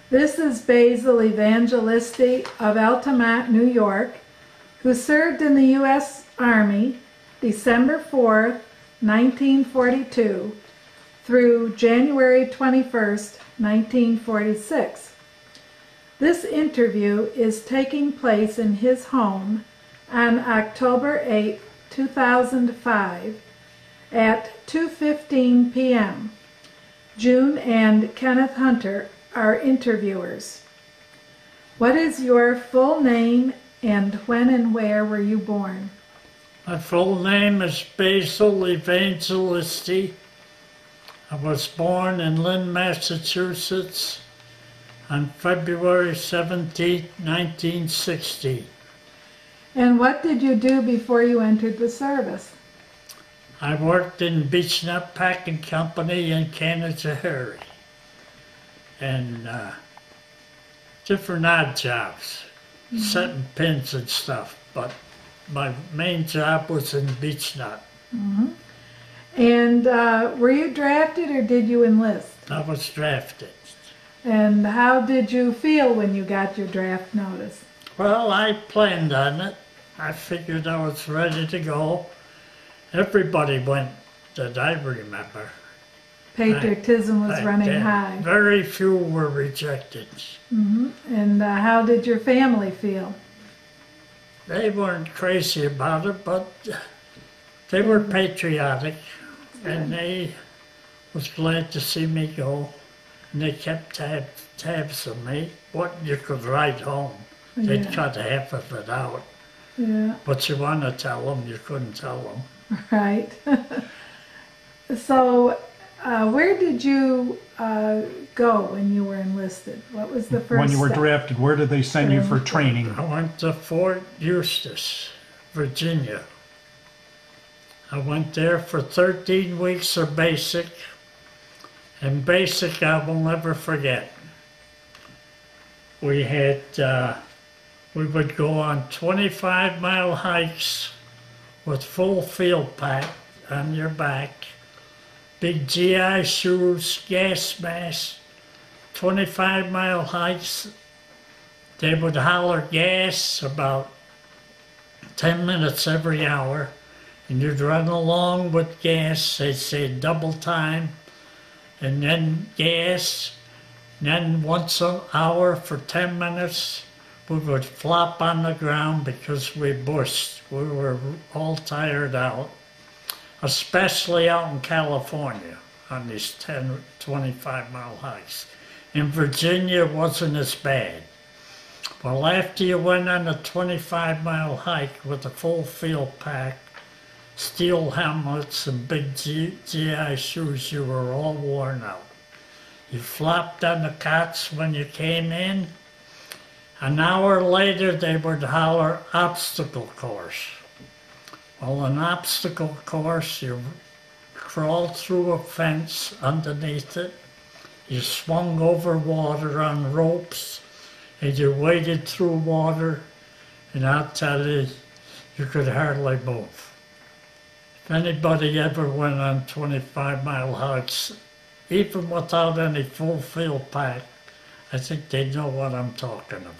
This is Basil Evangelisti of Altamont, New York, who served in the U.S. Army December 4th, 1942 through January 21st, 1946. This interview is taking place in his home on October 8, 2005 at 2:15 p.m. June and Kenneth Hunter are interviewers. What is your full name and when and where were you born? My full name is Basil Evangelisti. I was born in Lynn, Massachusetts on February 17, 1960. And what did you do before you entered the service? I worked in Beechnut Packing Company in Caledonia and different odd jobs, setting pins and stuff, but my main job was in Beechnut. And were you drafted or did you enlist? I was drafted. And how did you feel when you got your draft notice? Well, I planned on it. I figured I was ready to go. Everybody went that I remember. Patriotism was running high. Very few were rejected. And how did your family feel? They weren't crazy about it, but they were patriotic, and they was glad to see me go. And they kept tabs of me, what you could write home. They'd cut half of it out. But you want to tell them, you couldn't tell them. Right. So, where did you go when you were enlisted? What was the first When you were step? drafted, where did they send you for training? I went to Fort Eustis, Virginia. I went there for 13 weeks of basic, and basic I will never forget. We had, we would go on 25-mile hikes with full field pack on your back, big GI shoes, gas mask, 25-mile hikes. They would holler gas about 10 minutes every hour, and you'd run along with gas. They'd say double time, and then gas, and then once an hour for 10 minutes. We would flop on the ground because we bushed. We were all tired out, especially out in California on these 25-mile hikes. In Virginia, it wasn't as bad. Well, after you went on a 25-mile hike with a full field pack, steel helmets and big GI shoes, you were all worn out. You flopped on the cots when you came in. An hour later, they would holler obstacle course. Well, an obstacle course, you crawled through a fence underneath it, you swung over water on ropes, and you waded through water, and I'll tell you, you could hardly move. If anybody ever went on 25-mile hikes, even without any full field pack, I think they know what I'm talking about.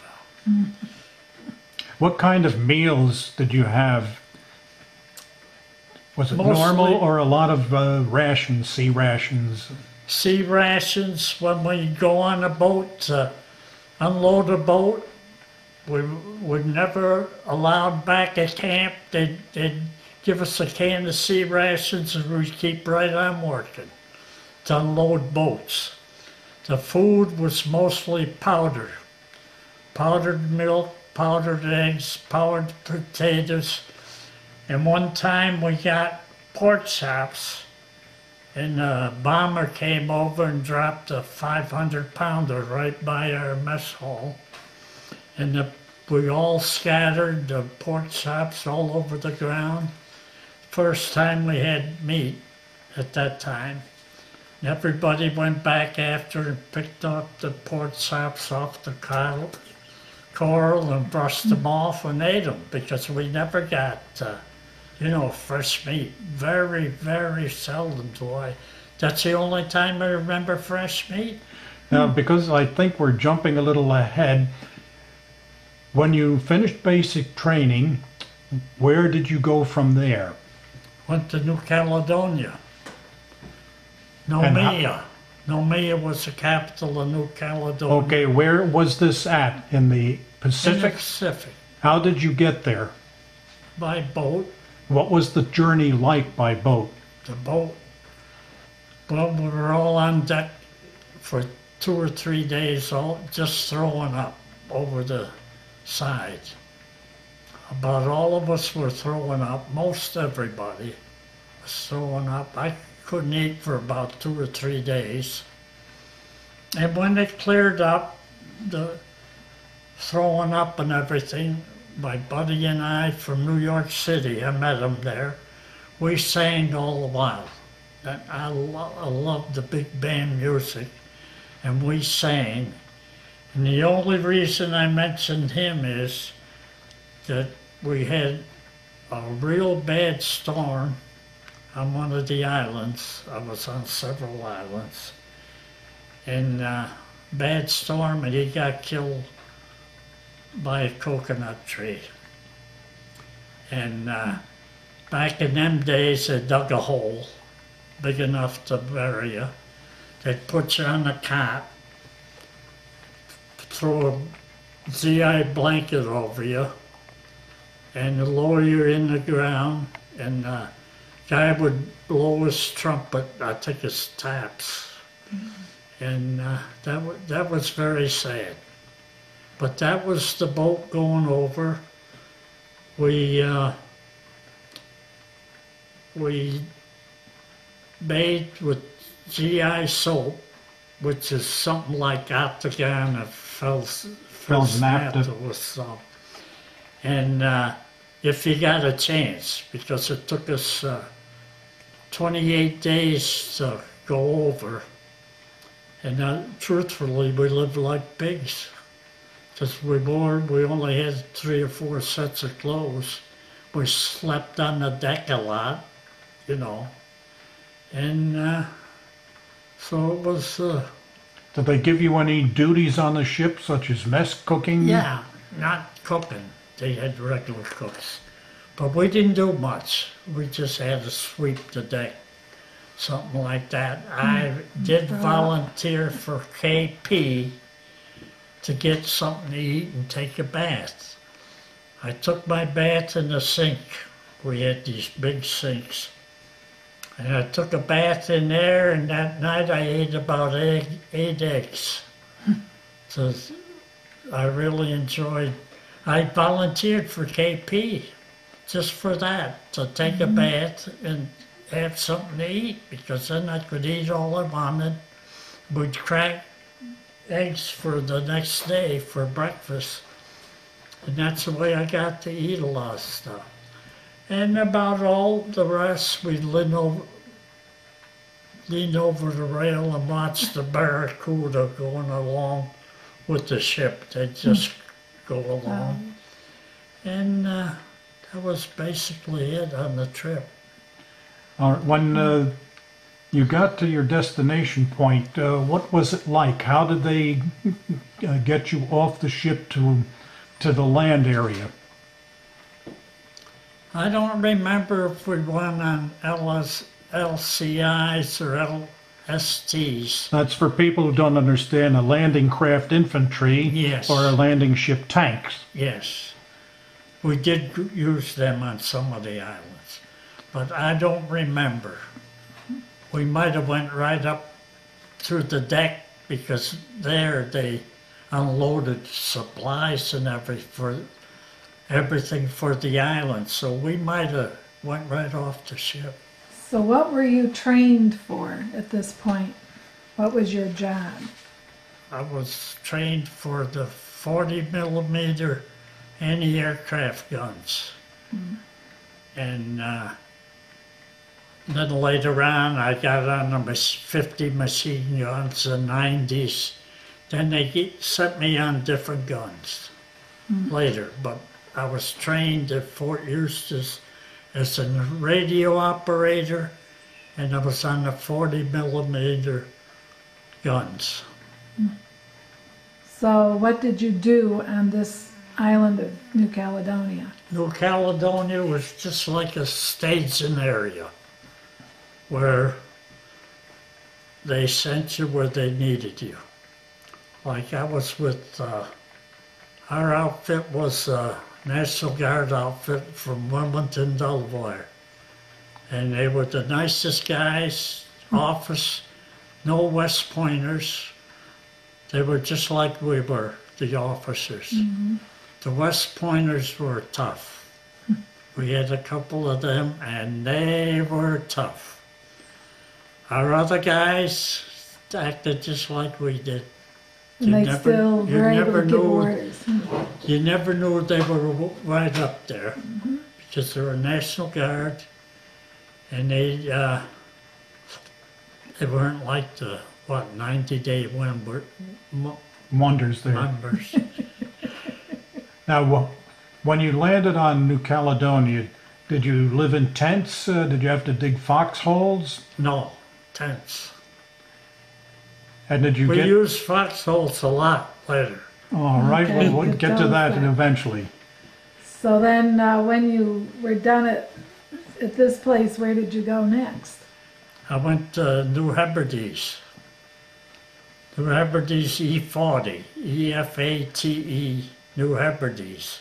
What kind of meals did you have? Was it Mostly normal or a lot of rations, sea rations? Sea rations. When we go on a boat to unload a boat, we were never allowed back at camp. They'd give us a can of sea rations and we'd keep right on working to unload boats. The food was mostly powder. Powdered milk, powdered eggs, powdered potatoes. And one time we got pork chops, and a bomber came over and dropped a 500-pounder right by our mess hall. And we all scattered the pork chops all over the ground. First time we had meat at that time. And everybody went back after and picked up the pork chops off the coral and brushed them off and ate them because we never got, fresh meat. Very, very seldom do I. That's the only time I remember fresh meat. Now, because I think we're jumping a little ahead, when you finished basic training, where did you go from there? Went to New Caledonia. And Nomea. Nomea was the capital of New Caledonia. Okay, where was this at? In the In the Pacific? Pacific. How did you get there? By boat. What was the journey like by boat? The boat. Well, we were all on deck for 2 or 3 days, all just throwing up over the side. About all of us were throwing up. Most everybody was throwing up. I couldn't eat for about 2 or 3 days. And when it cleared up, the throwing up and everything, my buddy and I from New York City, I met him there, we sang all the while. And I loved the big band music, and we sang. And the only reason I mentioned him is that we had a real bad storm on one of the islands. I was on several islands. And bad storm, and he got killed by a coconut tree. And back in them days, they dug a hole big enough to bury you. They'd put you on a cot, throw a GI blanket over you, and lower you in the ground, and guy would blow his trumpet, I think his taps. And that was very sad. But that was the boat going over. We bathed with GI soap, which is something like Octagon or Fel's Naphtha with salt. And if you got a chance, because it took us 28 days to go over, and truthfully, we lived like pigs. Because we only had 3 or 4 sets of clothes. We slept on the deck a lot, you know. And so it was... Did they give you any duties on the ship, such as mess cooking? Yeah, not cooking. They had regular cooks. But we didn't do much. We just had to sweep the deck, something like that. I did volunteer for KP to get something to eat and take a bath. I took my bath in the sink. We had these big sinks. And I took a bath in there, and that night I ate about 8 eggs. So I really enjoyed. I volunteered for KP just for that, to take a bath and have something to eat, because then I could eat all I wanted. We'd crack eggs for the next day for breakfast. And that's the way I got to eat a lot of stuff. And about all the rest, we'd lean over the rail and watch the barracuda going along with the ship. They'd just go along. And that was basically it on the trip. When you got to your destination point, what was it like? How did they get you off the ship to the land area? I don't remember if we went on LCIs or LSTs. That's for people who don't understand a landing craft infantry. Yes. Or a landing ship tanks. Yes. We did use them on some of the islands, but I don't remember. We might have went right up through the deck, because there they unloaded supplies and everything for the island. So we might have went right off the ship. So what were you trained for at this point? What was your job? I was trained for the 40 millimeter anti-aircraft guns. And then later on, I got on the 50 machine guns, the 90s. Then they sent me on different guns later. But I was trained at Fort Eustis as a radio operator, and I was on the 40 millimeter guns. So what did you do on this island of New Caledonia? New Caledonia was just like a staging area where they sent you where they needed you. Like I was with, our outfit was a National Guard outfit from Wilmington, Delaware. And they were the nicest guys, office, no West Pointers. They were just like we were, the officers. The West Pointers were tough. We had a couple of them, and they were tough. Our other guys acted just like we did. And they still were able to give orders. You never knew they were right up there because they were National Guard, and they weren't like the 90-day Wonders there. members. Now, when you landed on New Caledonia, did you live in tents? Did you have to dig foxholes? No, tents. And did you We get... used foxholes a lot later. All right, Okay, we'll get to that eventually. So then when you were done at this place, where did you go next? I went to New Hebrides. New Hebrides E40, E-F-A-T-E, New Hebrides.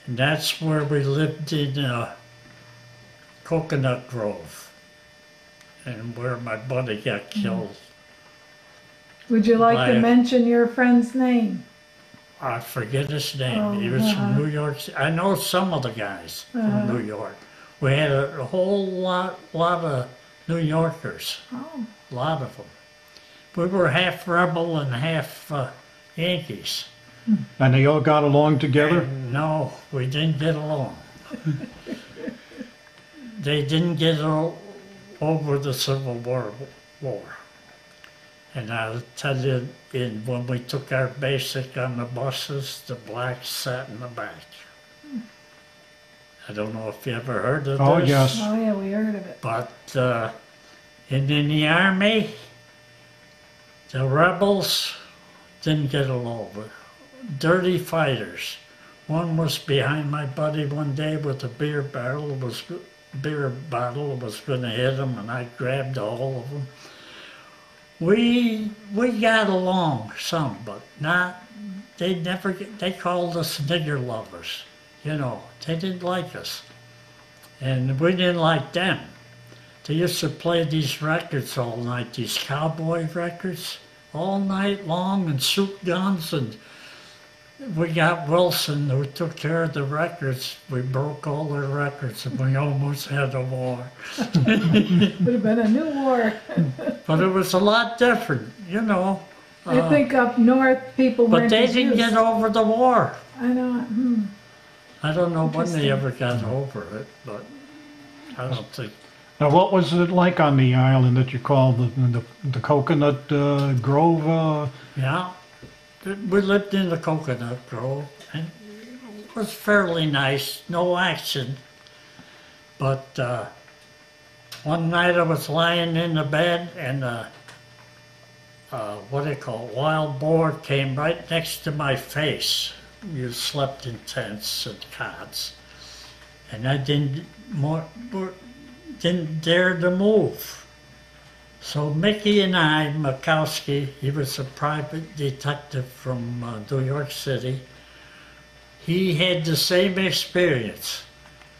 And that's where we lived in a coconut grove and where my buddy got killed. Would you like to By- mention your friend's name? I forget his name. Oh, He was from New York. I know some of the guys from New York. We had a whole lot of New Yorkers, Oh, a lot of them. We were half rebel and half Yankees. And they all got along together? And no, we didn't get along. They didn't get over the Civil War. And I'll tell you, when we took our basic on the buses, the blacks sat in the back. I don't know if you ever heard of Oh, this. yes. oh yeah, we heard of it. But and in the Army, the rebels didn't get along. Dirty fighters. One was behind my buddy one day with a beer bottle. Was going to hit him, and I grabbed all of them. We got along some, but not. They called us nigger lovers. You know, they didn't like us, and we didn't like them. They used to play these records all night, these cowboy records, all night long, and shoot guns. And we got Wilson, who took care of the records. We broke all their records, and we almost had a war. Would have been a new war. But it was a lot different, you know. I think up north people But weren't they as didn't used. get over the war. I know. I don't know when they Interesting. ever got over it, but I don't think. Now, what was it like on the island that you called the coconut grove? Yeah, we lived in the coconut grove, and it was fairly nice, no action. But one night I was lying in the bed, and wild boar came right next to my face. You slept in tents and cots, and I didn't dare to move. So Mickey and I, Mikowski, he was a private detective from New York City, he had the same experience.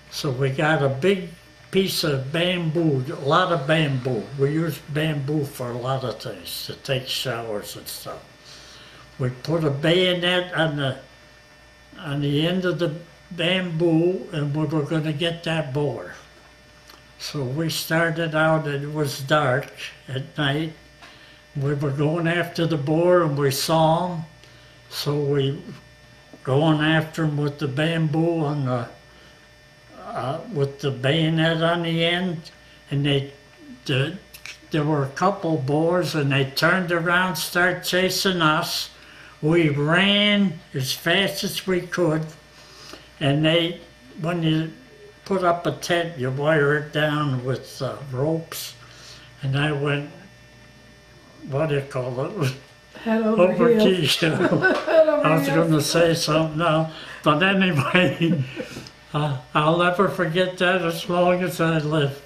So we got a big piece of bamboo, a lot of bamboo. We used bamboo for a lot of things, to take showers and stuff. We put a bayonet on the end of the bamboo, and we were going to get that boar. So we started out, and it was dark at night. We were going after the boar, and we saw him. So we going after him with the bamboo on with the bayonet on the end, and there were a couple boars, and they turned around, started chasing us. We ran as fast as we could, and when you put up a tent, you wire it down with ropes, and I went, what do you call it? Head over over heels. Keefe. I was going to say something now, but anyway, I'll never forget that as long as I live.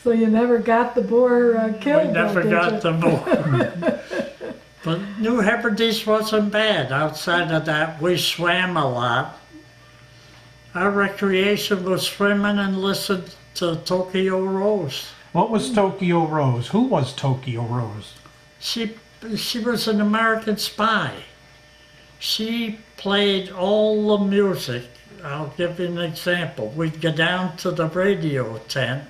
So you never got the boar killed? We never though, got did the boar. But New Hebrides wasn't bad. Outside of that, we swam a lot. Our recreation was swimming and listening to Tokyo Rose. What was Tokyo Rose? Who was Tokyo Rose? She was an American spy. She played all the music. I'll give you an example. We'd go down to the radio tent,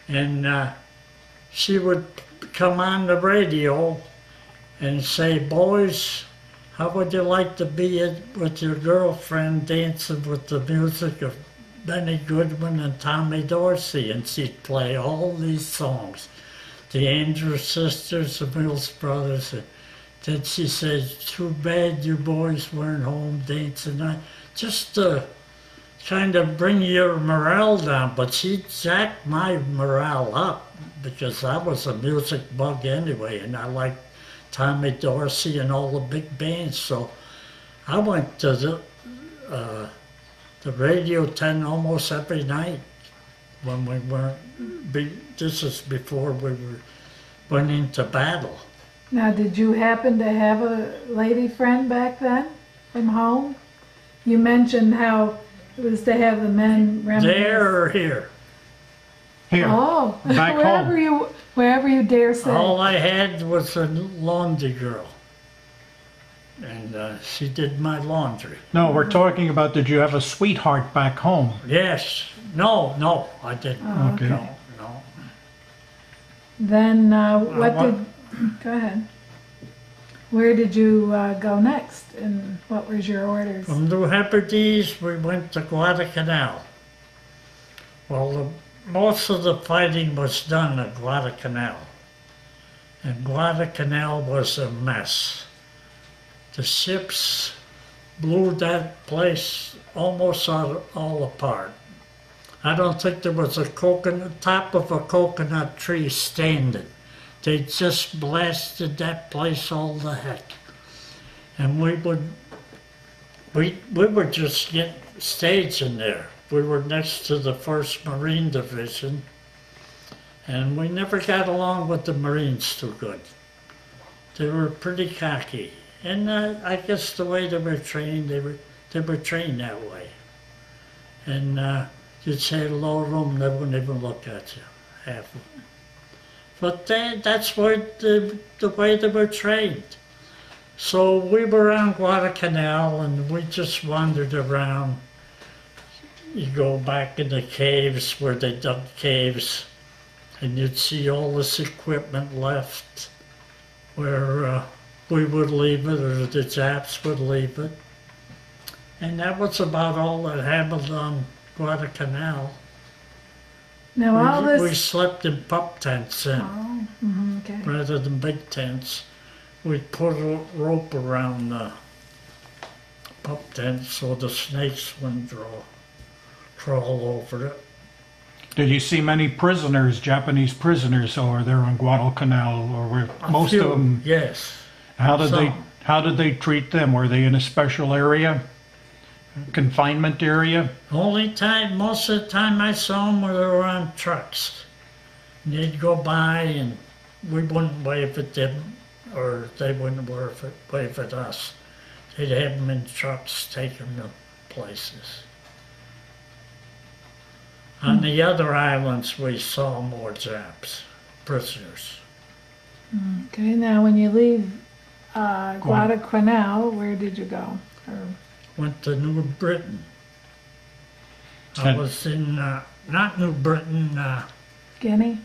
and she would come on the radio and say, "Boys, how would you like to be with your girlfriend dancing with the music of Benny Goodman and Tommy Dorsey?" And she'd play all these songs, the Andrews Sisters, the Mills Brothers. And then she said, "Too bad you boys weren't home dancing." Just to kind of bring your morale down, but she jacked my morale up because I was a music bug anyway, and I liked Tommy Dorsey and all the big bands. So I went to the radio tent almost every night when we weren't. This is before we went into battle. Now, did you happen to have a lady friend back then from home? You mentioned how it was to have the men reminisce. There or here? Here. Oh, Back home. wherever you dare say. All I had was a laundry girl, and she did my laundry. No, we're talking about, did you have a sweetheart back home? Yes. No, I didn't. Oh, Okay. No. Then go ahead. Where did you go next, and what was your orders? From New Hebrides, we went to Guadalcanal. Well, most of the fighting was done at Guadalcanal, and Guadalcanal was a mess. The ships blew that place almost all apart. I don't think there was a top of a coconut tree standing. They just blasted that place all the heck. And we were just getting staging there. We were next to the 1st Marine Division, and we never got along with the Marines too good. They were pretty cocky. And I guess the way they were trained, they were trained that way. And you'd say hello to them, they wouldn't even look at you, half of them. But that's what the way they were trained. So we were on Guadalcanal, and we just wandered around. You go back in the caves where they dug caves, and you'd see all this equipment left where we would leave it, or the Japs would leave it. And that was about all that happened on Guadalcanal. Now We slept in pup tents then. Oh, okay. Rather than big tents. We'd put a rope around the pup tent so the snakes wouldn't crawl over it. Did you see many prisoners, Japanese prisoners, over there on Guadalcanal, or were most of them? Yes. How did they treat them? Were they in a special area, confinement area? Most of the time I saw them were they were on trucks. And they'd go by, and we wouldn't wave at them, or they wouldn't wave at us. They'd have them in trucks, take them to places. On the other islands, we saw more Japs, prisoners. Okay, now when you leave Guadalcanal, where did you go? Went to New Britain. I was in, not New Britain, Guinea?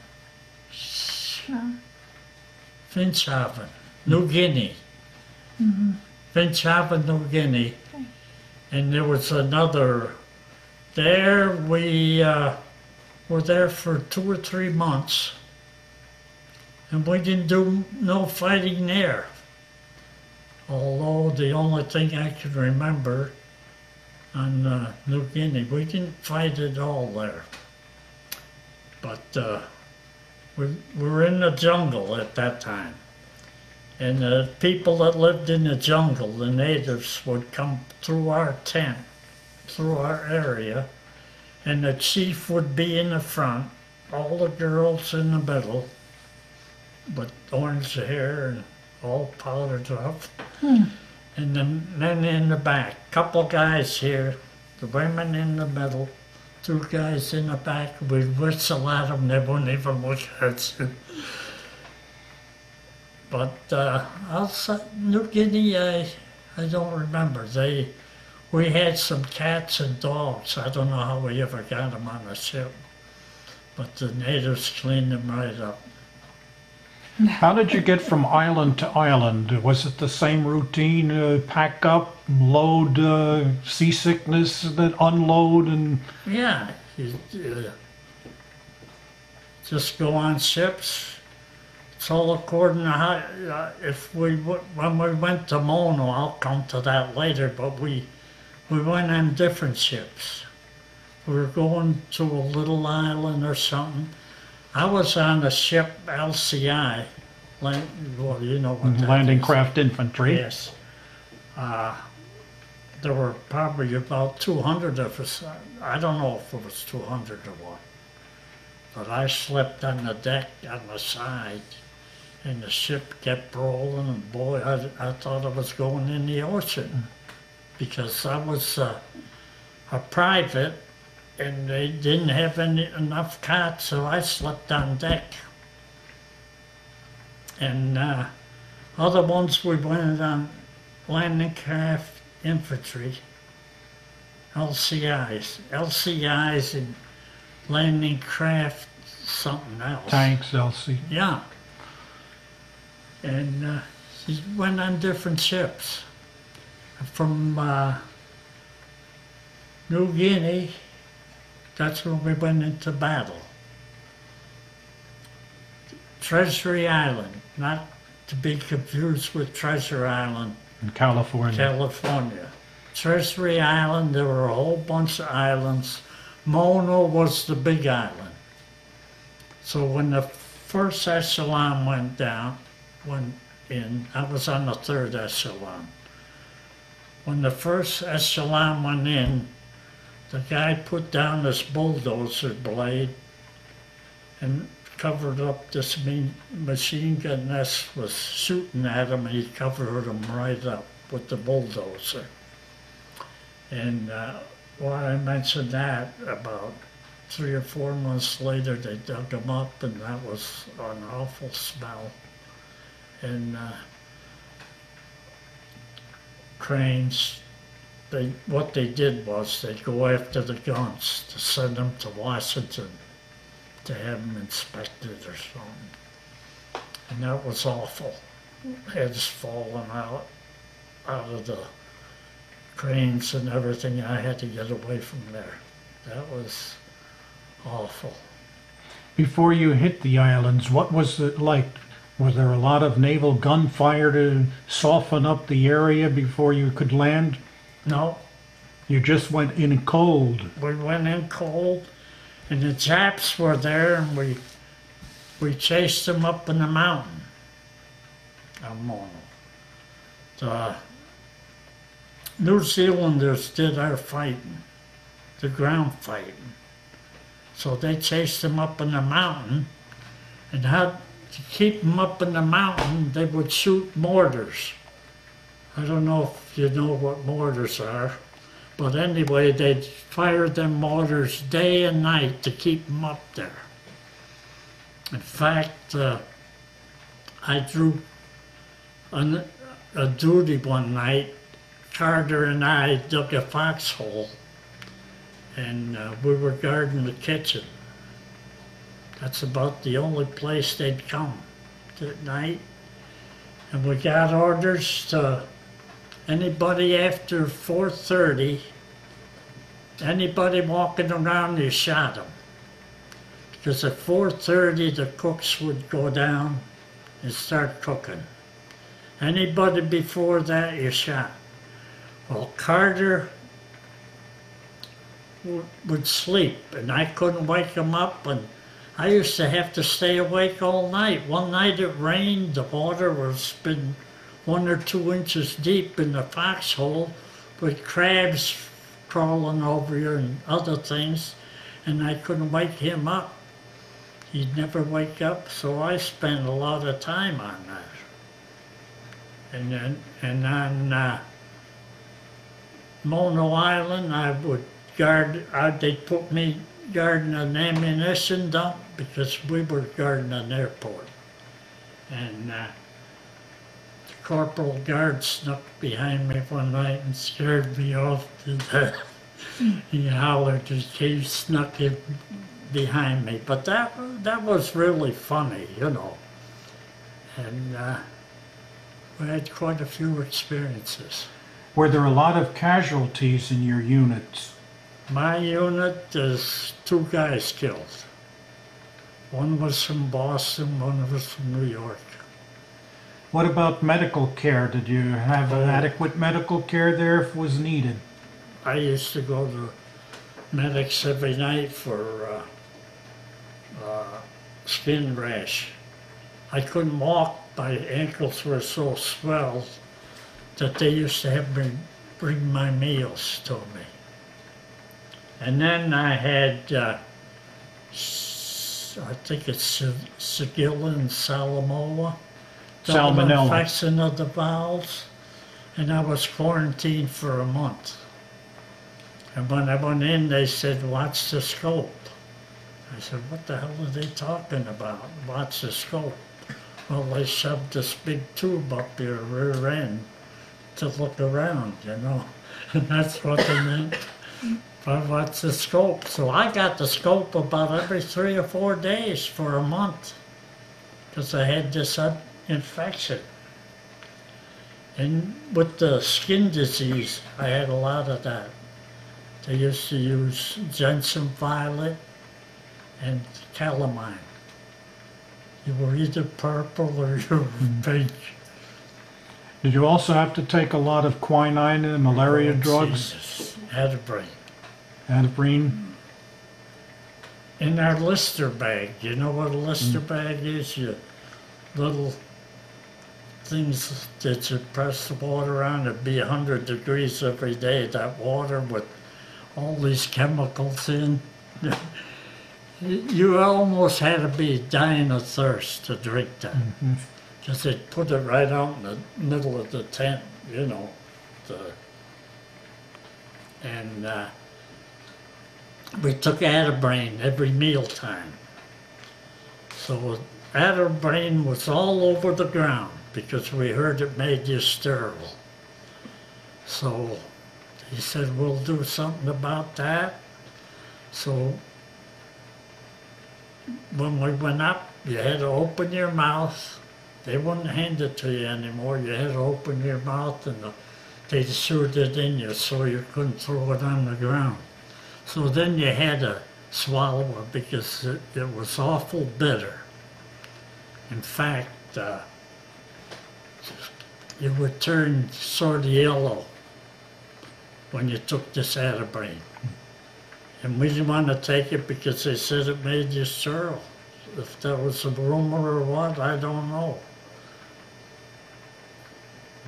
No. Finchaven, New Guinea. Finchaven, New Guinea. Okay. And there was another, there we were there for 2 or 3 months, and we didn't do no fighting there. Although the only thing I can remember on New Guinea, we didn't fight at all there. But we were in the jungle at that time. And the people that lived in the jungle, the natives, would come through our tent, through our area, and the chief would be in the front, all the girls in the middle, with orange hair and all powdered up. And the men in the back, couple guys here, the women in the middle, two guys in the back. We'd whistle at them, they wouldn't even look at you. But outside New Guinea, I don't remember. We had some cats and dogs. I don't know how we ever got them on the ship, but the natives cleaned them right up. How did you get from island to island? Was it the same routine, pack up, load, seasickness, then unload? And Yeah, you just go on ships. It's all according to how, when we went to Mono, I'll come to that later, but we went on different ships. We were going to a little island or something. I was on the ship LCI, well, you know what that landing is. craft infantry. Yes. There were probably about 200 of us. I don't know if it was 200 or what. But I slept on the deck on the side, and the ship kept rolling, and boy, I thought I was going in the ocean. Because I was a private, and they didn't have enough cots, so I slept on deck. And other ones we went on landing craft infantry, LCIs and landing craft something else. Tanks, LC. Yeah. And he went on different ships. From New Guinea, that's when we went into battle. Treasury Island, not to be confused with Treasure Island, In California. California. Treasury Island, there were a whole bunch of islands. Mono was the big island. So when the first echelon went in, I was on the third echelon. When the first echelon went in, the guy put down this bulldozer blade and covered up this machine gun nest was shooting at him, and he covered him right up with the bulldozer. And why I mentioned that, about 3 or 4 months later, they dug him up, and that was an awful smell. And cranes, what they did was they'd go after the guns to send them to Washington to have them inspected or something. And that was awful. Heads falling out of the cranes and everything. I had to get away from there. That was awful. Before you hit the islands, what was it like? Was there a lot of naval gunfire to soften up the area before you could land? No. You just went in cold. We went in cold, and the Japs were there, and we chased them up in the mountain. The New Zealanders did our fighting, the ground fighting. So they chased them up in the mountain, and how to keep them up in the mountain, they would shoot mortars. I don't know if you know what mortars are, but anyway, they'd fire them mortars day and night to keep them up there. In fact, I drew a duty one night. Carter and I dug a foxhole, and we were guarding the kitchen. That's about the only place they'd come at night. And we got orders to anybody after 4:30, anybody walking around, you shot them. Because at 4:30, the cooks would go down and start cooking. Anybody before that, you shot. Well, Carter would sleep, and I couldn't wake him up, and I used to have to stay awake all night. One night it rained, the water was been 1 or 2 inches deep in the foxhole with crabs crawling over you and other things, and I couldn't wake him up. He'd never wake up, so I spent a lot of time on that. And on Mono Island, I would guard, they'd put me guarding an ammunition dump because we were guarding an airport. And the corporal guard snuck behind me one night and scared me off to death. He hollered as he snuck in behind me. But that was really funny, you know. And we had quite a few experiences. Were there a lot of casualties in your units? My unit is 2 guys killed. One was from Boston, one was from New York. What about medical care? Did you have adequate medical care there if was needed? I used to go to medics every night for skin rash. I couldn't walk, my ankles were so swelled that they used to have me bring my meals to me. And then I had, I think it's Sigilla and Salmonella. Salmonella. Infection of the bowels. And I was quarantined for a month. And when I went in, they said, watch the scope. I said, what the hell are they talking about? Watch the scope. Well, they shoved this big tube up your rear end to look around, you know. And that's what they meant. But what's the scope? So I got the scope about every 3 or 4 days for a month because I had this infection. And with the skin disease, I had a lot of that. They used to use Jensen violet and calamine. You were either purple or you were pink. Did you also have to take a lot of quinine and malaria drugs? Jesus. Hebrides. Antiprine? In our Lister bag. You know what a Lister bag is? Your little things that you press the water on. It'd be 100 degrees every day, that water with all these chemicals in. You almost had to be dying of thirst to drink that. Because they'd put it right out in the middle of the tent, you know. And we took Atabrain every mealtime. So Atabrain was all over the ground because we heard it made you sterile. So he said, we'll do something about that. So when we went up, you had to open your mouth. They wouldn't hand it to you anymore. You had to open your mouth and they sewed it in you so you couldn't throw it on the ground. So then you had to swallow it because it was awful bitter. In fact, you would turn sort of yellow when you took this Atabrain. And we didn't want to take it because they said it made you sterile. If that was a rumor or what, I don't know.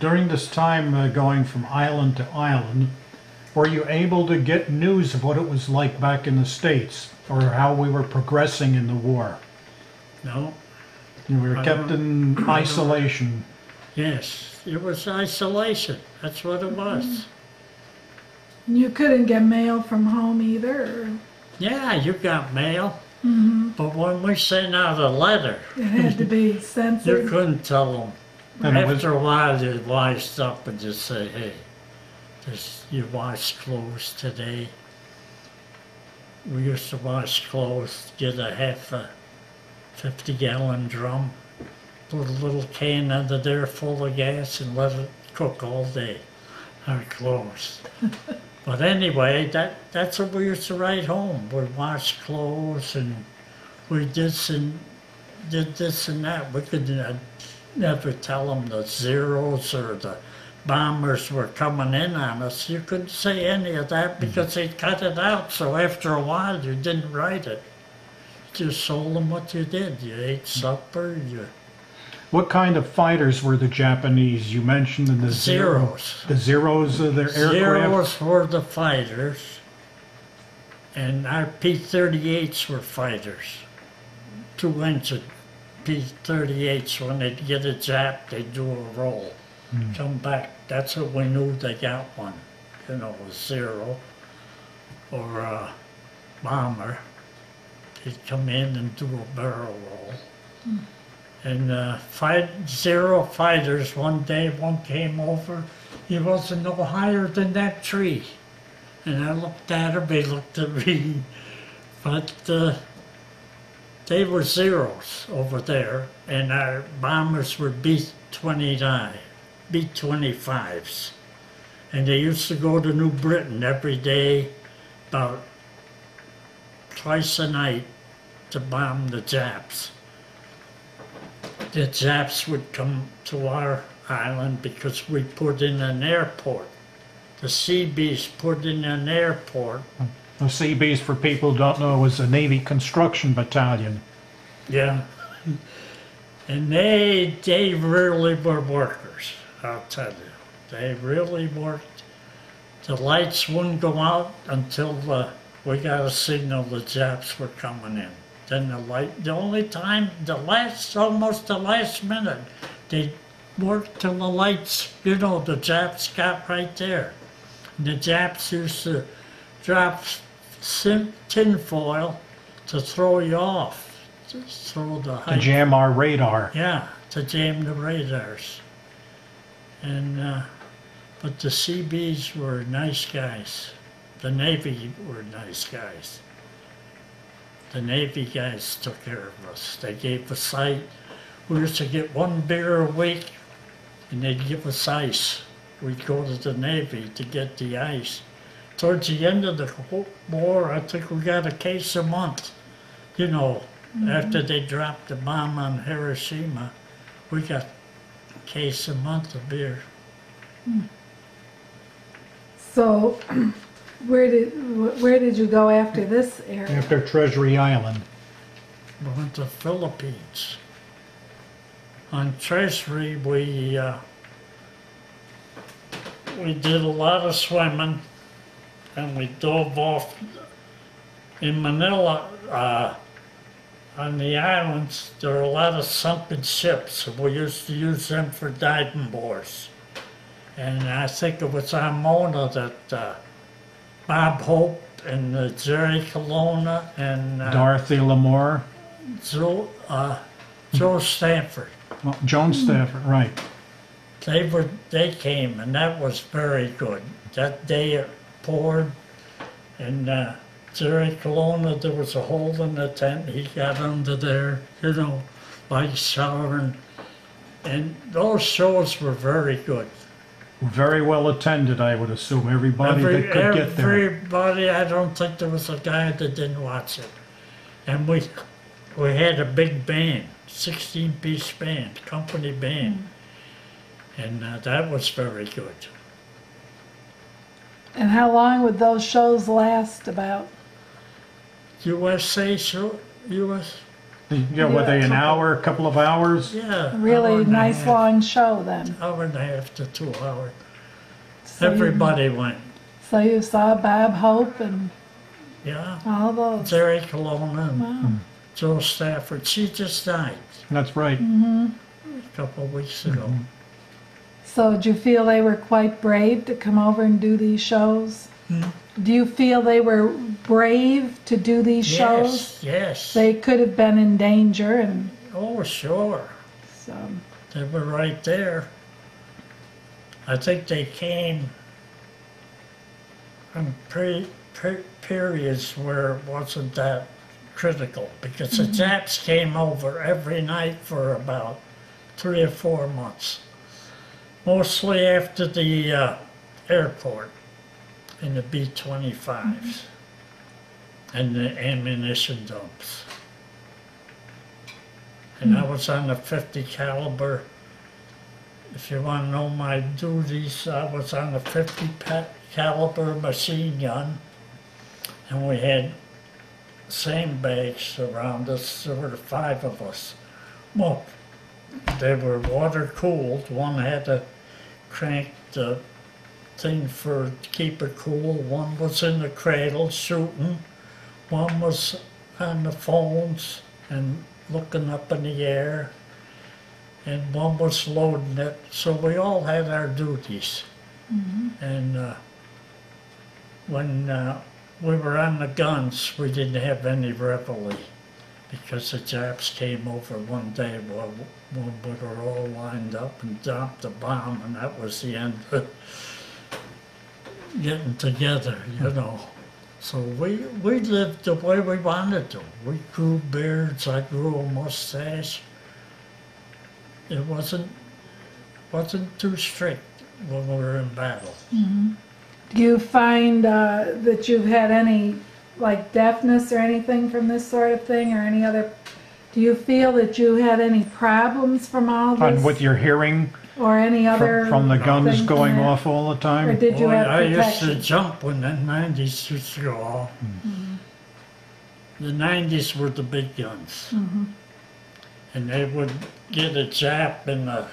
During this time going from island to island, were you able to get news of what it was like back in the States or how we were progressing in the war? No. You were kept in isolation. Yes, it was isolation. That's what it was. You couldn't get mail from home either? Or? Yeah, you got mail. But when we sent out a letter, It had to be you censored? couldn't tell them. And it was- After a while, you wised up and just say, hey, you washed clothes today. We used to wash clothes, get a half a 50-gallon drum, put a little can under there full of gas and let it cook all day, our clothes. But anyway, that's what we used to write home. We washed clothes and we did this and that. We could never tell them the Zeros or the bombers were coming in on us. You couldn't say any of that because they cut it out. So after a while, you didn't write it. just told them what you did. You ate supper, What kind of fighters were the Japanese? You mentioned the Zeros. The Zeros of their aircraft? Zeros were the fighters, and our P-38s were fighters. 2-engine P-38s, when they'd get a Jap, they'd do a roll. Come back. That's what we knew they got one. You know, a Zero or a bomber. He'd come in and do a barrel roll. And Zero fighters, one day, one came over, he wasn't no higher than that tree. And I looked at him, he looked at me. But they were Zeros over there, and our bombers were B-29, B-25s. And they used to go to New Britain every day, about twice a night, to bomb the Japs. The Japs would come to our island because we put in an airport. The Seabees put in an airport. The Seabees, for people who don't know, was a Navy construction battalion. Yeah. And they really were workers, I'll tell you. They really worked. The lights wouldn't go out until we got a signal the Japs were coming in. Then the only time, almost the last minute, they worked till the lights, the Japs got right there. And the Japs used to drop tin foil to throw you off, to throw the To jam our radar. Yeah, to jam the radars. And but the Seabees were nice guys. The Navy were nice guys. The Navy guys took care of us. They gave us ice. We used to get 1 beer a week, and they'd give us ice. We'd go to the Navy to get the ice. Towards the end of the war, I think we got a case a month. After they dropped the bomb on Hiroshima, we got a case a month of beer. So, where did you go after this area? After Treasury Island. We went to Philippines. On Treasury, we did a lot of swimming, and we dove off in Manila. On the islands, there are a lot of sunken ships, and we used to use them for diving boards. And I think it was on Mona that Bob Hope and Jerry Colonna and Dorothy Lamour. Joe Stanford. Well, Joan Stafford, right. They came, and that was very good. That day it poured, and Jerry Colonna, there was a hole in the tent. He got under there, like showering. And those shows were very good. Very well attended, I would assume. Everybody that could get there. Everybody, I don't think there was a guy that didn't watch it. And we had a big band, 16-piece band, company band. And that was very good. And how long would those shows last about? USA show? US? Yeah, were they an hour, a couple of hours? Yeah. Really nice long show then. Hour and a half to 2 hours. So Everybody went. So you saw Bob Hope and all those. Jerry Colonna and Wow. Joe Stafford. She just died That's right. a couple of weeks ago. So did you feel they were quite brave to come over and do these shows? Do you feel they were brave to do these shows? Yes. They could have been in danger, and Oh, sure. so They were right there. I think they came in periods where it wasn't that critical, because the Japs came over every night for about 3 or 4 months. Mostly after the airport in the B-25s and the ammunition dumps. And I was on the 50 caliber. If you want to know my duties, I was on the 50 caliber machine gun, and we had sandbags around us. There were 5 of us. Well, they were water cooled. One had a cranked thing to keep it cool. One was in the cradle shooting. One was on the phones and looking up in the air. And one was loading it. So we all had our duties. And when we were on the guns, we didn't have any reveille because the Japs came over one day while we were all lined up and dropped the bomb, and that was the end of getting together, you know. So we lived the way we wanted to. We grew beards, I grew a mustache. It wasn't too strict when we were in battle. Do you find that you've had any, like, deafness or anything from this sort of thing, or any other? Do you feel that you had any problems from all this? And with your hearing or any other from the guns thing going from that? off all the time? Or did you have I protection? used to jump when the 90s used to go off. The 90s were the big guns. And they would get a Jap in the,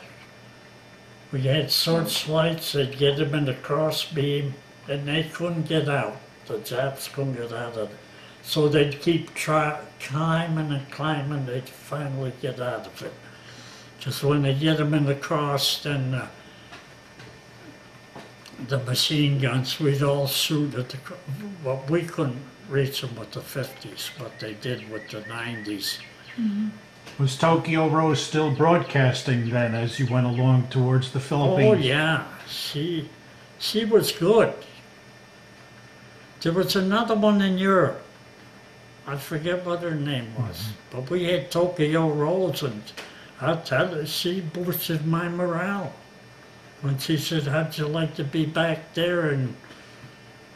we had searchlights, they'd get them in the cross beam, and they couldn't get out. The Japs couldn't get out of it. So they'd keep climbing and climbing, they'd finally get out of it. Just when they get them in the cross, then the machine guns, we'd all shoot at the, well, we couldn't reach them with the 50s, but they did with the 90s. Was Tokyo Rose still broadcasting then as you went along towards the Philippines? Oh yeah, she was good. There was another one in Europe. I forget what her name was, but we had Tokyo Rose, and I'll tell you, she boosted my morale. When she said, "How'd you like to be back there in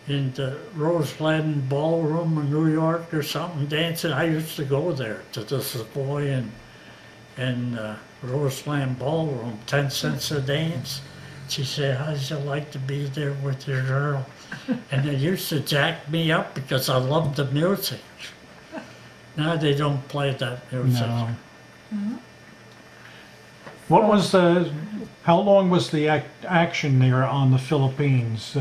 the Roseland Ballroom in New York or something dancing?" I used to go there to the Savoy and Roseland Ballroom, 10 cents a dance. She said, "How'd you like to be there with your girl?" And they used to jack me up because I loved the music. Now they don't play that music. No. What was the, how long was the action there on the Philippines?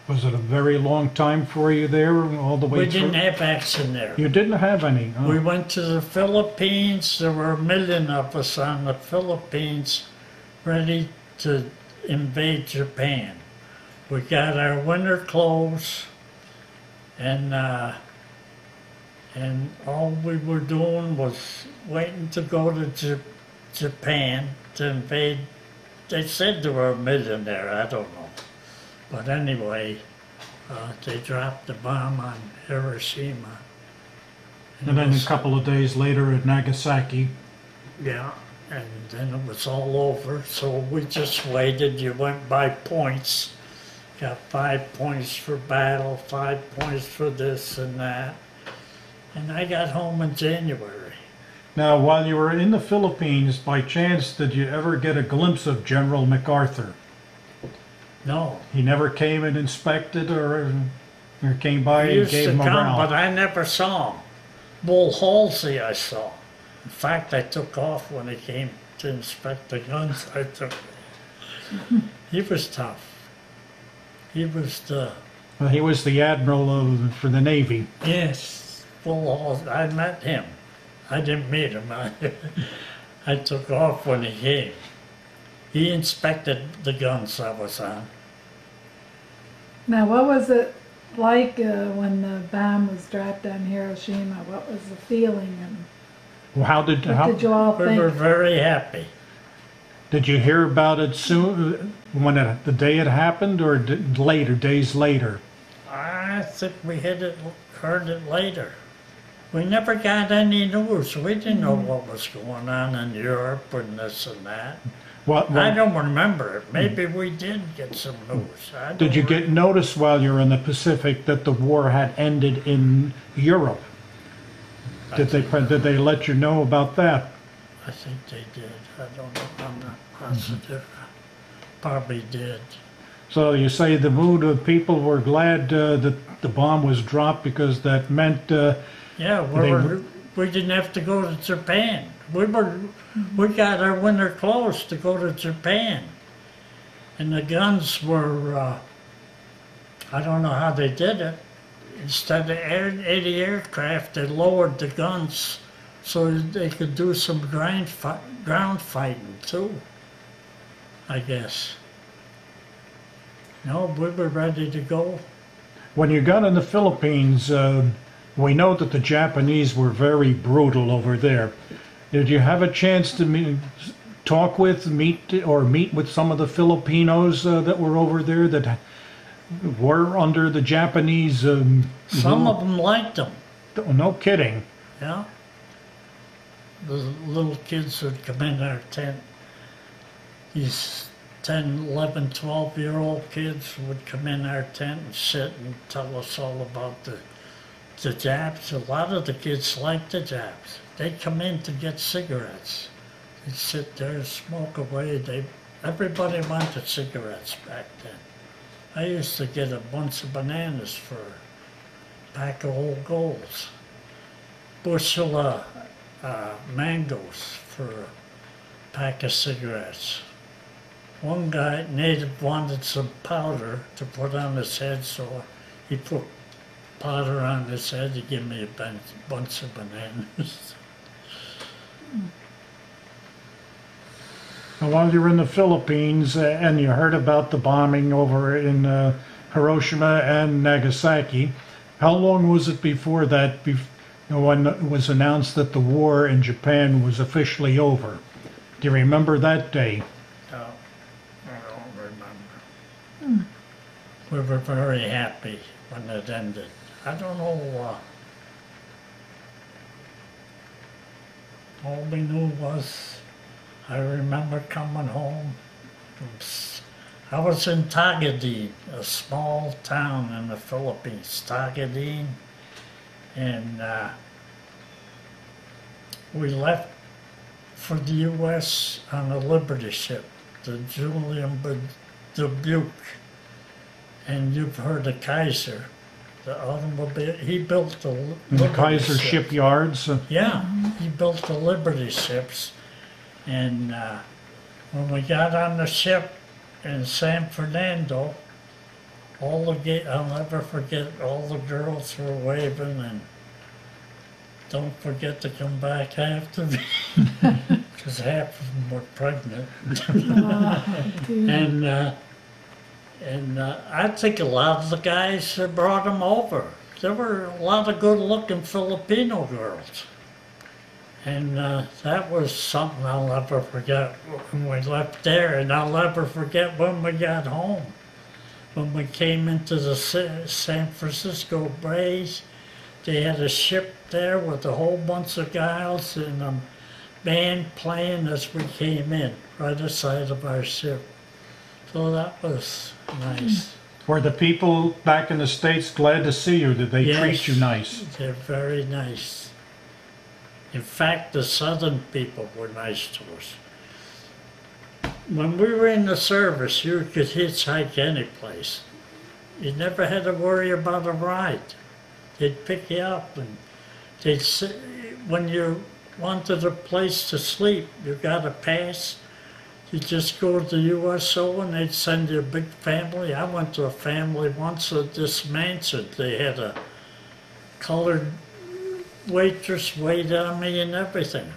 Was it a very long time for you there, all the way We through? didn't have action there. You didn't have any? Oh. We went to the Philippines. There were 1 million of us on the Philippines ready to invade Japan. We got our winter clothes, and all we were doing was waiting to go to Japan to invade. They said there were 1 million there, I don't know. But anyway, they dropped the bomb on Hiroshima. And then a couple of days later at Nagasaki. Yeah, and then it was all over. So we just waited. You went by points. Got 5 points for battle, 5 points for this and that. And I got home in January. Now, while you were in the Philippines, by chance, did you ever get a glimpse of General MacArthur? No. He never came and inspected or came by He and used gave to him a come, round? but I never saw him. Bull Halsey I saw. In fact, I took off when he came to inspect the guns I took. He was tough. He was the... Well, he was the admiral for the Navy. Yes, Bull Halsey. I met him. I didn't meet him. I took off when he came. He inspected the guns I was on. Now, what was it like when the bomb was dropped on Hiroshima? What was the feeling, and Well, what did you all We were think? very happy. did you hear about it soon, when the day it happened, or later, days later? I think we heard it later. We never got any news. We didn't know what was going on in Europe and this and that. I don't remember it. Maybe we did get some news. Did you get notice while you were in the Pacific that the war had ended in Europe? Did they let you know about that? I think they did. I don't know. I'm not positive. Probably did. So you say the mood of people were glad that the bomb was dropped because that meant Yeah, we didn't have to go to Japan. We got our winter clothes to go to Japan. And the guns were, I don't know how they did it. Instead of 80 aircraft, they lowered the guns so they could do some ground fighting too, I guess. No, we were ready to go. When you got in the Philippines, we know that the Japanese were very brutal over there. Did you have a chance to meet with some of the Filipinos that were over there that were under the Japanese? Some of them liked them. No kidding. Yeah. The little kids would come in our tent. These 10, 11, 12-year-old kids would come in our tent and sit and tell us all about the Japs. A lot of the kids liked the Japs. They'd come in to get cigarettes. They'd sit there and smoke away. Everybody wanted cigarettes back then. I used to get a bunch of bananas for a pack of old golds. Bushel of mangoes for a pack of cigarettes. One guy, native, wanted some powder to put on his head, so he put powder on his head to give me a bunch of bananas. While you were in the Philippines and you heard about the bombing over in Hiroshima and Nagasaki, how long was it before that, when it was announced that the war in Japan was officially over? Do you remember that day? No, I don't remember. We were very happy when it ended. I don't know. All we knew was, I remember coming home. I was in Tagadin, a small town in the Philippines, Tagadin, and we left for the U.S. on a Liberty ship, the Julian Dubuque. And you've heard of Kaiser, the automobile. He built the Kaiser ship. shipyards. Yeah, he built the Liberty ships. And when we got on the ship in San Fernando, I'll never forget, all the girls were waving and don't forget to come back after me, because half of them were pregnant. And I think a lot of the guys brought them over. There were a lot of good-looking Filipino girls. And that was something I'll never forget when we left there, and I'll never forget when we got home. When we came into the San Francisco Bays, they had a ship there with a whole bunch of guys and a band playing as we came in, right aside of our ship. So that was nice. Were the people back in the States glad to see you? Did they treat you nice? They're very nice. In fact, the southern people were nice to us. When we were in the service, you could hitchhike any place. You never had to worry about a ride. They'd pick you up, and they'd say, when you wanted a place to sleep, you got a pass. You just go to the USO and they'd send you a big family. I went to a family once at this mansion. They had a colored waitress wait on me and everything.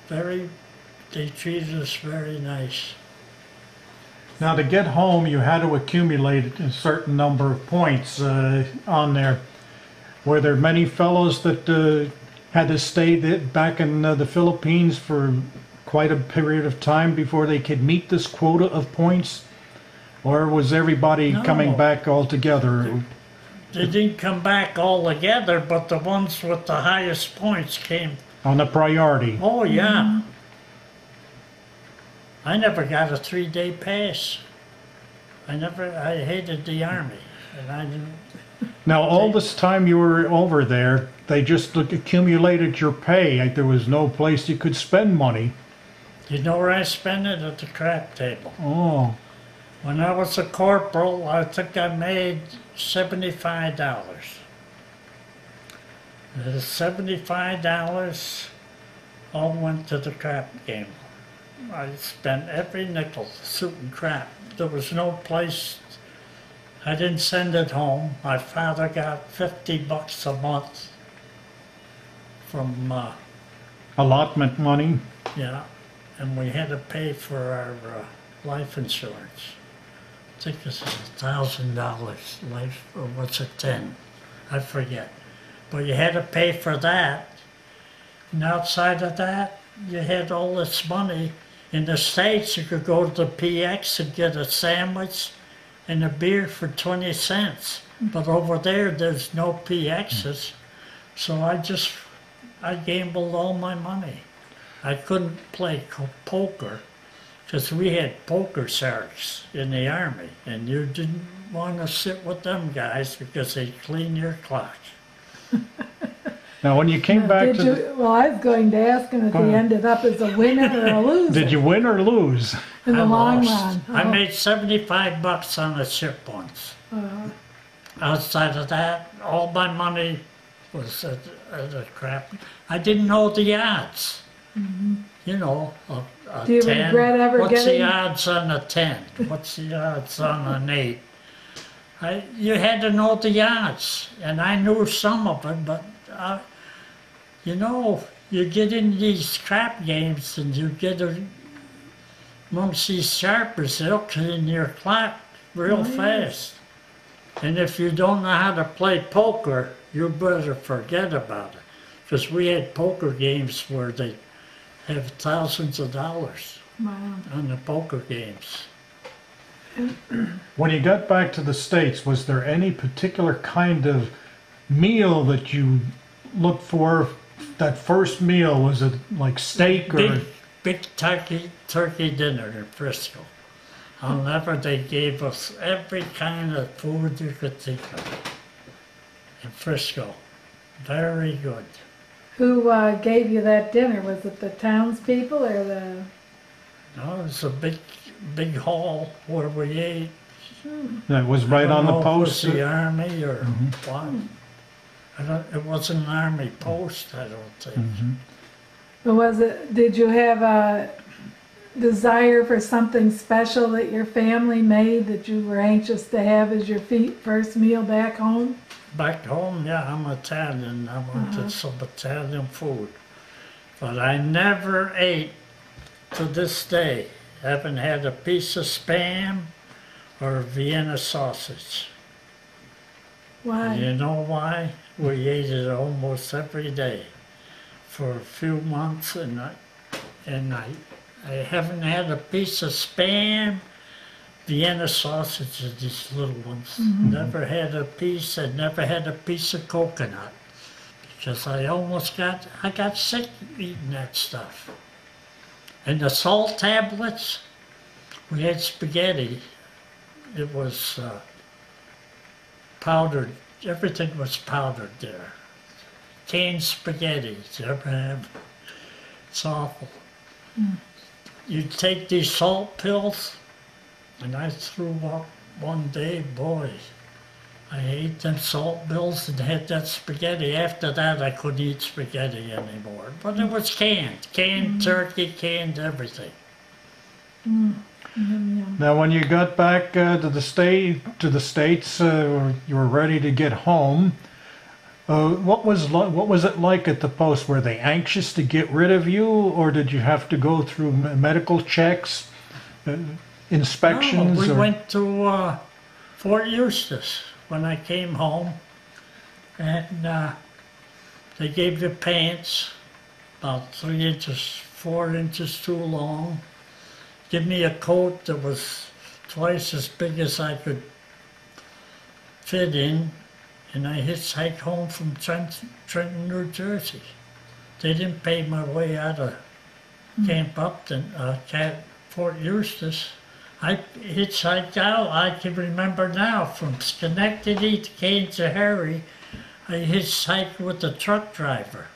They treated us very nice. Now, to get home, you had to accumulate a certain number of points on there. Were there many fellows that had to stay back in the Philippines for quite a period of time before they could meet this quota of points? Or was everybody coming back all together? They didn't come back all together, but the ones with the highest points came. On the priority? Oh, yeah. I never got a 3-day pass. I hated the Army, and I didn't. Now, all this time you were over there, they just accumulated your pay. There was no place you could spend money. You know where I spent it? At the crap table. Oh. When I was a corporal, I think I made $75. The $75 all went to the crap game. I spent every nickel shooting crap. There was no place. I didn't send it home. My father got $50 a month from, Allotment money. yeah, and we had to pay for our life insurance. I think this is $1,000 life, or what's it, 10? I forget. But you had to pay for that. And outside of that, you had all this money. In the States, you could go to the PX and get a sandwich and a beer for 20 cents. But over there, there's no PXs. So I gambled all my money. I couldn't play poker because we had poker sharks in the Army. And you didn't want to sit with them guys because they'd clean your clock. Now, when you came back to Well, I was going to ask him if he ended up as a winner or a loser. did you win or lose? in the I long lost. run? I made $75 on a ship once. Outside of that, all my money was at the crap. I didn't know the odds. You know, a Do you 10. regret ever What's getting- the odds on a 10? What's the odds on an 8? You had to know the odds, and I knew some of them, but you know, you get in these crap games and you get amongst these sharpers, they'll clean your clock real fast. And if you don't know how to play poker, you better forget about it. Because we had poker games where they have thousands of dollars Wow. on the poker games. When you got back to the States, was there any particular kind of meal that you looked for? That first meal, was it like steak or? Big turkey dinner in Frisco. They gave us every kind of food you could think of in Frisco. Very good. Who gave you that dinner? Was it the townspeople or the... No, it was a big hall where we ate. That was right on the I don't know if post. it was the army or what. It wasn't an army post, I don't think. Did you have a desire for something special that your family made that you were anxious to have as your first meal back home? Back home, yeah, I'm Italian. I wanted some Italian food. But I never ate, to this day, haven't had a piece of Spam or Vienna sausage. Why? You know why? We ate it almost every day for a few months, and I haven't had a piece of Spam, Vienna sausages, these little ones. Never had a piece. I never had a piece of coconut because I got sick eating that stuff. And the salt tablets, we had spaghetti. It was powdered. Everything was powdered there. Canned spaghetti. Did you ever have? It's awful. You take these salt pills, and I threw up one day, boy. I ate them salt pills and had that spaghetti. After that, I couldn't eat spaghetti anymore. But it was canned. Canned turkey, canned everything. Now, when you got back to the States, you were ready to get home. What was it like at the post? Were they anxious to get rid of you, or did you have to go through medical checks, inspections? No, we went to Fort Eustis when I came home, and they gave the pants about 3 inches, 4 inches too long. Give me a coat that was twice as big as I could fit in, and I hitchhiked home from Trenton, New Jersey. They didn't pay my way out of Camp Upton, Fort Eustis. I hitchhiked out, I can remember now, from Schenectady to Kansas-Harry. I hitchhiked with the truck driver.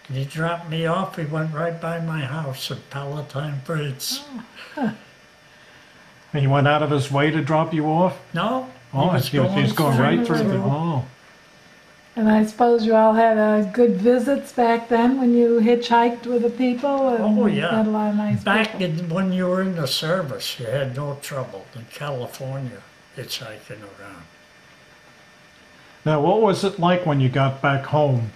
And he dropped me off. He went right by my house at Palatine Bridge. And he went out of his way to drop you off? No, Oh, he was going right through the. Oh. And I suppose you all had good visits back then when you hitchhiked with the people? And Oh, yeah. had a lot of nice Back people. when you were in the service, you had no trouble in California hitchhiking around. Now, what was it like when you got back home?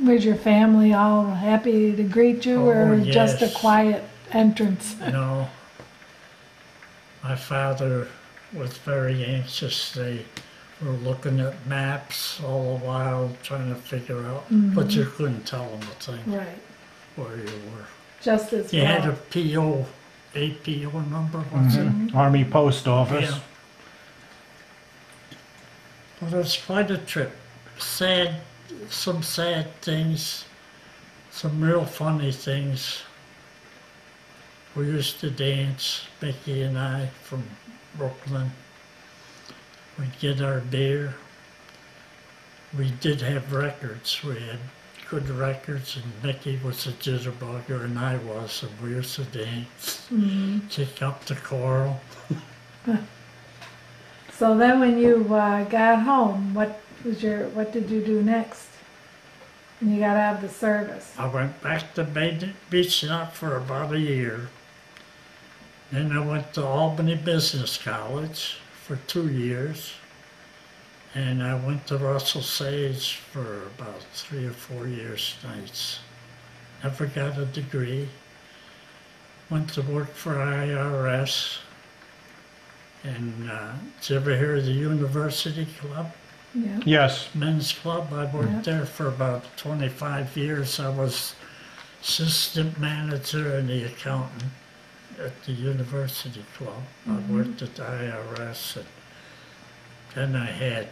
Was your family all happy to greet you, or Oh, just a yes. quiet entrance? No. My father was very anxious. They were looking at maps all the while, trying to figure out, but you couldn't tell them a thing Right. where you were. Just as You had a well. APO number, was it? Army Post Office. Yeah. Well, it was quite a trip. Some sad things, some real funny things. We used to dance, Becky and I, from Brooklyn. We'd get our beer. We did have records. We had good records, and Becky was a jitterbugger, and I was, and we used to dance, kick up the choral. So then when you got home, what did you do next? When you got out of the service? I went back to Beach Nut for about a year. Then I went to Albany Business College for 2 years. And I went to Russell Sage for about 3 or 4 years nights. Never got a degree. Went to work for IRS. And did you ever hear of the University Club? Yeah. Yes. Men's Club. I worked there for about 25 years. I was assistant manager and the accountant at the University Club. I worked at the IRS, and then I had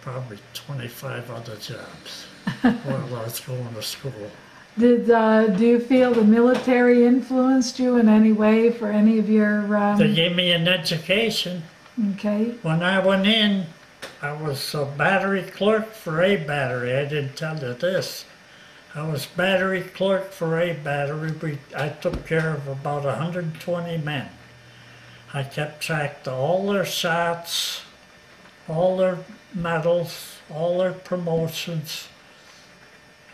probably 25 other jobs while I was going to school. Do you feel the military influenced you in any way for any of your? They gave me an education. Okay. When I went in, I was a battery clerk for A battery. I didn't tell you this. I was battery clerk for A battery. I took care of about 120 men. I kept track of all their shots, all their medals, all their promotions.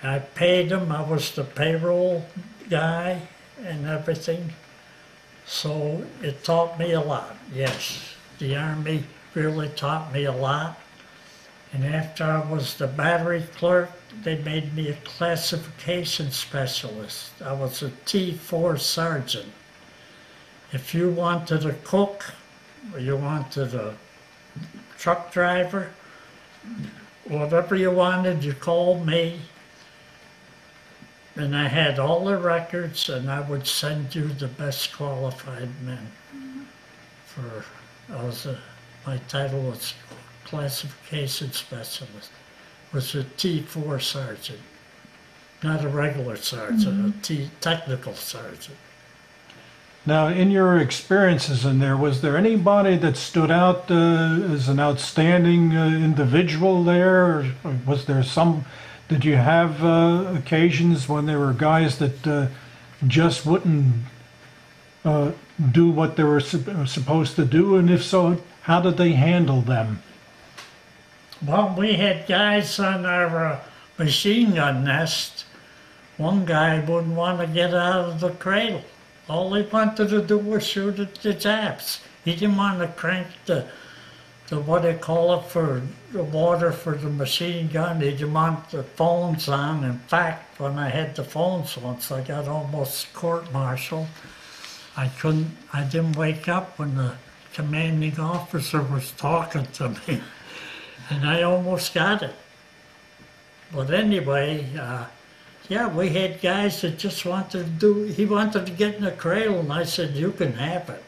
I paid them. I was the payroll guy and everything. So it taught me a lot, yes. The Army really taught me a lot. And after I was the battery clerk, they made me a classification specialist. I was a T4 sergeant. If you wanted a cook, or you wanted a truck driver, whatever you wanted, you called me. And I had all the records, and I would send you the best qualified men. My title was classification specialist. Was a T4 sergeant, not a regular sergeant, a technical sergeant. Now, in your experiences in there, was there anybody that stood out as an outstanding individual there? Or was there some? Did you have occasions when there were guys that just wouldn't do what they were supposed to do? And if so, how did they handle them? Well, we had guys on our machine gun nest. One guy wouldn't want to get out of the cradle. All he wanted to do was shoot at the Japs. He didn't want to crank the what they call it, for the water for the machine gun. He didn't want the phones on. In fact, when I had the phones once, I got almost court-martialed. I didn't wake up when the commanding officer was talking to me. And I almost got it. But anyway, yeah, we had guys that just wanted to he wanted to get in a cradle, and I said, you can have it.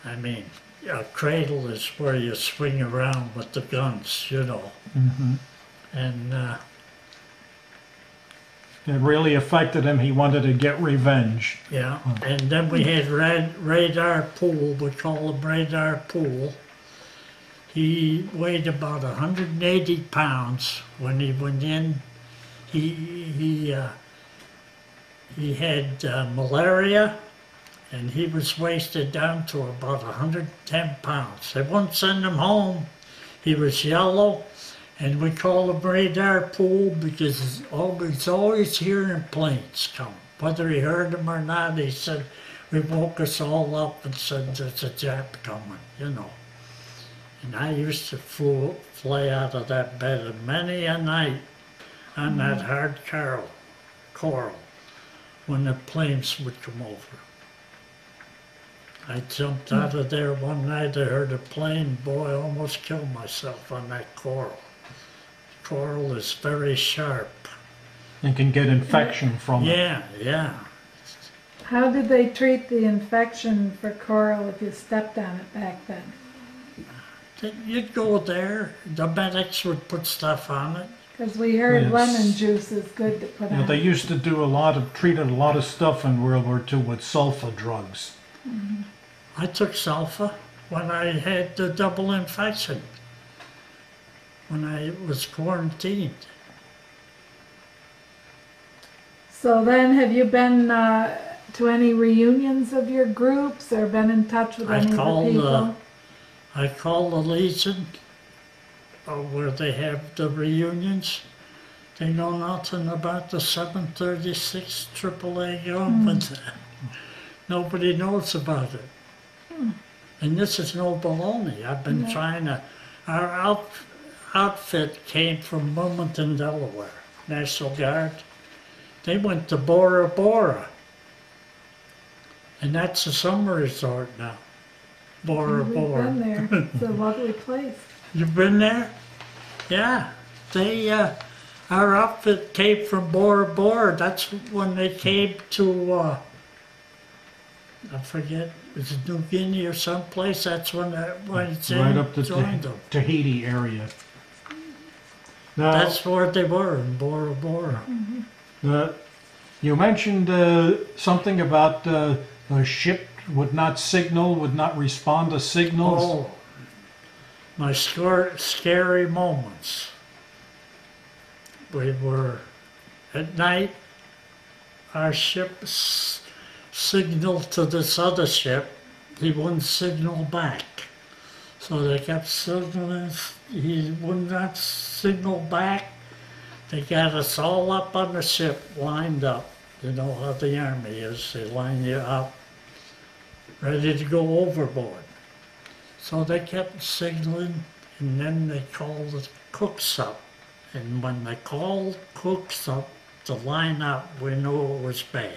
I mean, a cradle is where you swing around with the guns, you know. And It really affected him. He wanted to get revenge. yeah, and then we had Radar Pool, we call him Radar Pool. He weighed about 180 pounds when he went in. He had malaria, and he was wasted down to about 110 pounds. They wouldn't send him home. He was yellow, And we call them radar pool because he's always hearing planes come. Whether he heard them or not, he said, we woke us all up and said, there's a Jap coming, you know. And I used to fly out of that bed many a night on that hard coral when the planes would come over. I jumped out of there one night, I heard a plane, boy, I almost killed myself on that coral. Coral is very sharp. And can get infection from it. Yeah, yeah. How did they treat the infection for coral if you stepped on it back then? You'd go there, the medics would put stuff on it. Because we heard Yes. lemon juice is good to put You know, on. they used to do treated a lot of stuff in World War II with sulfa drugs. I took sulfa when I had the double infection, when I was quarantined. So then, have you been to any reunions of your groups or been in touch with any of the people? I called the Legion, where they have the reunions. They know nothing about the 736 AAA gun. Nobody knows about it. And this is no baloney. I've been trying to... Our outfit came from Wilmington, Delaware, National Guard. They went to Bora Bora. And that's a summer resort now. Bora Bora. We've been there. It's a lovely place. You've been there? Yeah. They, our outfit came from Bora Bora. That's when they came to, I forget, was it New Guinea or someplace? That's when Right up the joined them. Tahiti area. Now, That's where they were, in Bora Bora. you mentioned something about the ship would not signal, would not respond to signals. Oh, my scary moments. We were, at night, our ship signaled to this other ship. He wouldn't signal back. So they kept signaling, he would not signal back. They got us all up on the ship, lined up. You know how the Army is, they line you up, ready to go overboard. So they kept signaling, and then they called the cooks up. And when they called cooks up to line up, we knew it was bad.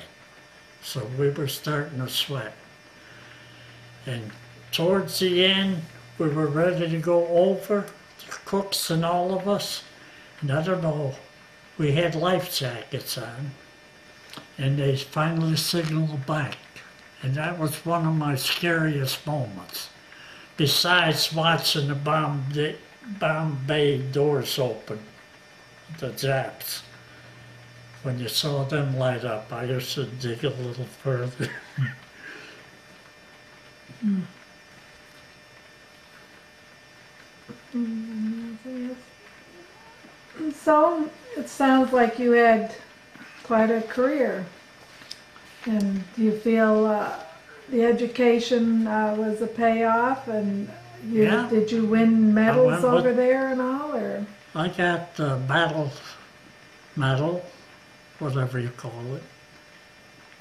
So we were starting to sweat. And towards the end, we were ready to go over, the cooks and all of us. And I don't know, we had life jackets on. And they finally signaled back. And that was one of my scariest moments. Besides watching the bomb bay doors open, the Japs. When you saw them light up, I used to dig a little further. So it sounds like you had quite a career. And do you feel the education was a payoff? And Yeah. did you win medals went over with- there and all? Or I got the battle medal, whatever you call it.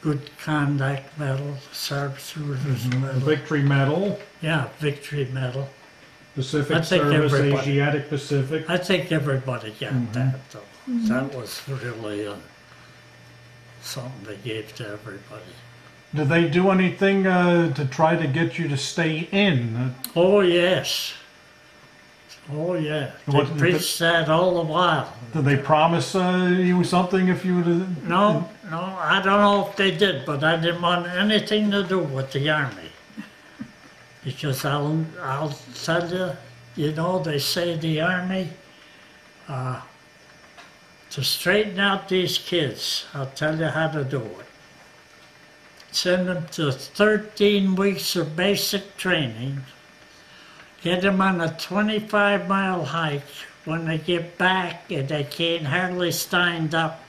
Good conduct medal, sharpshooter's medal. Victory Medal, Yeah, victory medal. Pacific I think Service, everybody- Asiatic Pacific. I think everybody got that though. That was really something they gave to everybody. Did they do anything to try to get you to stay in? Oh yes. Oh yeah. They What- preached that all the while. Did they promise you something if you would? No, I don't know if they did, but I didn't want anything to do with the Army. Because I'll tell you, you know, they say the Army, to straighten out these kids, I'll tell you how to do it. Send them to 13 weeks of basic training, get them on a 25-mile hike. When they get back and they can't hardly stand up,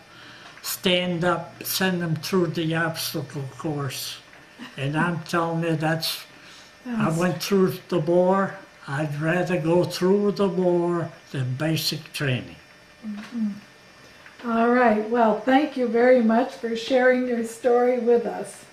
send them through the obstacle course. And I'm telling you, I went through the bore, I'd rather go through the war than basic training. All right. Well, thank you very much for sharing your story with us.